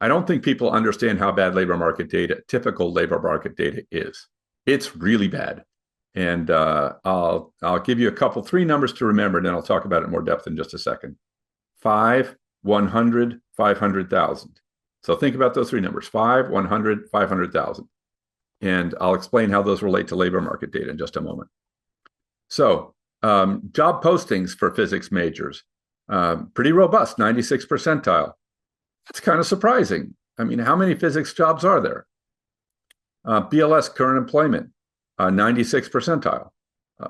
I don't think people understand how bad labor market data, typical labor market data is. It's really bad. And I'll give you three numbers to remember, and then I'll talk about it in more depth in just a second. 5, 100, 500,000. So think about those three numbers: 5, 100, 500,000. And I'll explain how those relate to labor market data in just a moment. So job postings for physics majors, pretty robust, 96 percentile. That's kind of surprising. I mean, how many physics jobs are there? BLS current employment, 96 percentile.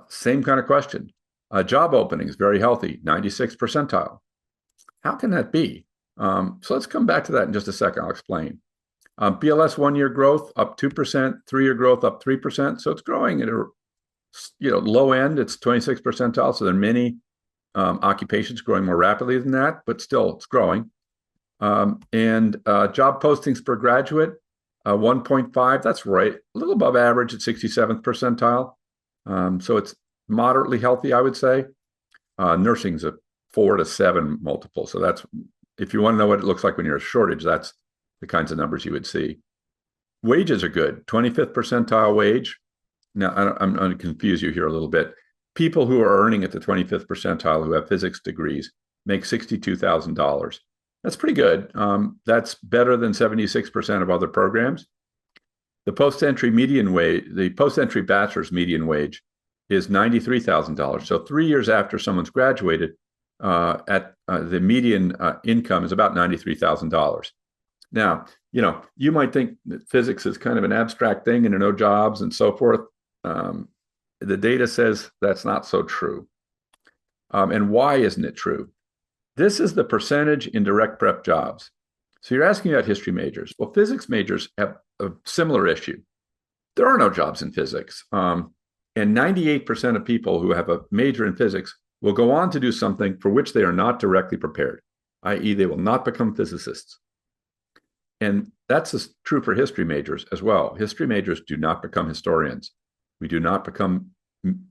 Same kind of question. Job openings, very healthy, 96 percentile. How can that be? So let's come back to that in just a second. I'll explain. BLS 1-year growth up 2%, 3-year growth up 3%. So it's growing at a low end. It's 26 percentile. So there are many occupations growing more rapidly than that, but still it's growing. And job postings per graduate, 1.5. That's right, a little above average at 67th percentile. So it's moderately healthy, I would say. Nursing's a 4 to 7 multiple. So that's, if you want to know what it looks like when you're a shortage, that's the kinds of numbers you would see. Wages are good, 25th percentile wage. Now, I'm going to confuse you here a little bit. People who are earning at the 25th percentile who have physics degrees make $62,000. That's pretty good. That's better than 76% of other programs. The post-entry median wage, the post-entry bachelor's median wage is $93,000. So 3 years after someone's graduated, the median income is about $93,000. Now, you might think that physics is kind of an abstract thing and there are no jobs and so forth. The data says that's not so true. And why isn't it true? This is the percentage in direct prep jobs. So you're asking about history majors. Well, physics majors have a similar issue. There are no jobs in physics. And 98% of people who have a major in physics will go on to do something for which they are not directly prepared, i.e. they will not become physicists. And that's true for history majors as well. History majors do not become historians. We do not become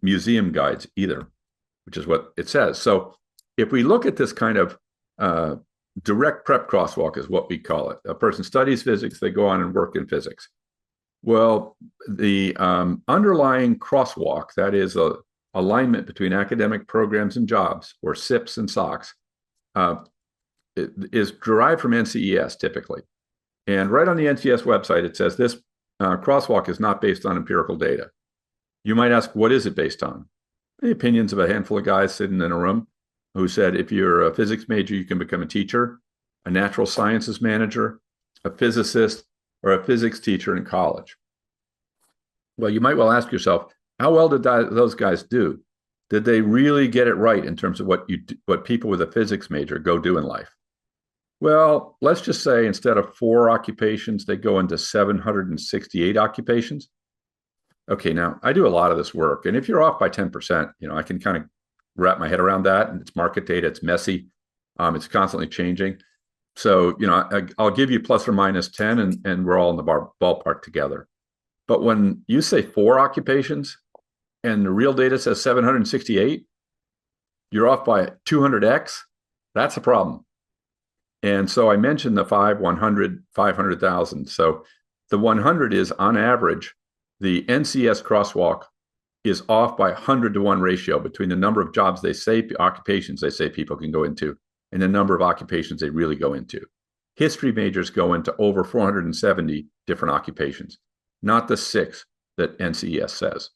museum guides either, which is what it says. So if we look at this kind of direct prep crosswalk is what we call it. A person studies physics, they go on and work in physics. Well, the underlying crosswalk, that is a alignment between academic programs and jobs, or SIPs and SOCs, is derived from NCES typically. And right on the NCES website, it says this crosswalk is not based on empirical data. You might ask, what is it based on? The opinions of a handful of guys sitting in a room who said, if you're a physics major, you can become a teacher, a natural sciences manager, a physicist, or a physics teacher in college. Well, you might well ask yourself, how well did those guys do? Did they really get it right in terms of what people with a physics major go do in life? Well, let's just say instead of 4 occupations, they go into 768 occupations. Okay, now I do a lot of this work, and if you're off by 10%, I can kind of wrap my head around that. And it's market data, it's messy, it's constantly changing. So, I'll give you plus or minus 10, and we're all in the ballpark together. But when you say 4 occupations and the real data says 768, you're off by 200x. That's a problem. And so I mentioned the 5, 100, 500,000. So the 100 is on average, the NCS crosswalk is off by 100 to 1 ratio between the number of jobs occupations they say people can go into, and the number of occupations they really go into. History majors go into over 470 different occupations, not the 6 that NCES says.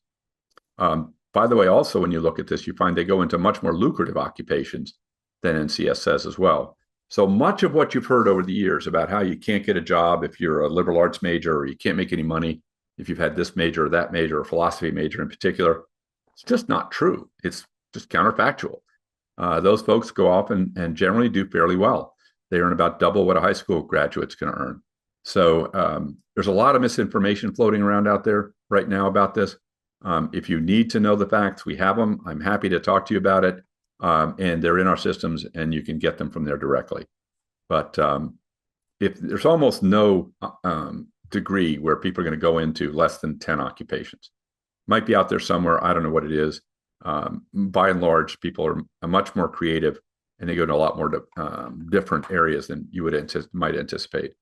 By the way, also, when you look at this, you find they go into much more lucrative occupations than NCS says as well. So much of what you've heard over the years about how you can't get a job if you're a liberal arts major, or you can't make any money if you've had this major or that major, or philosophy major in particular, it's just not true. It's just counterfactual. Those folks go off and generally do fairly well. They earn about double what a high school graduate's going to earn. So there's a lot of misinformation floating around out there right now about this. If you need to know the facts, we have them. I'm happy to talk to you about it. And they're in our systems, and you can get them from there directly. But if there's almost no degree where people are going to go into less than 10 occupations. Might be out there somewhere. I don't know what it is. By and large, people are much more creative, and they go to a lot more different areas than you might anticipate.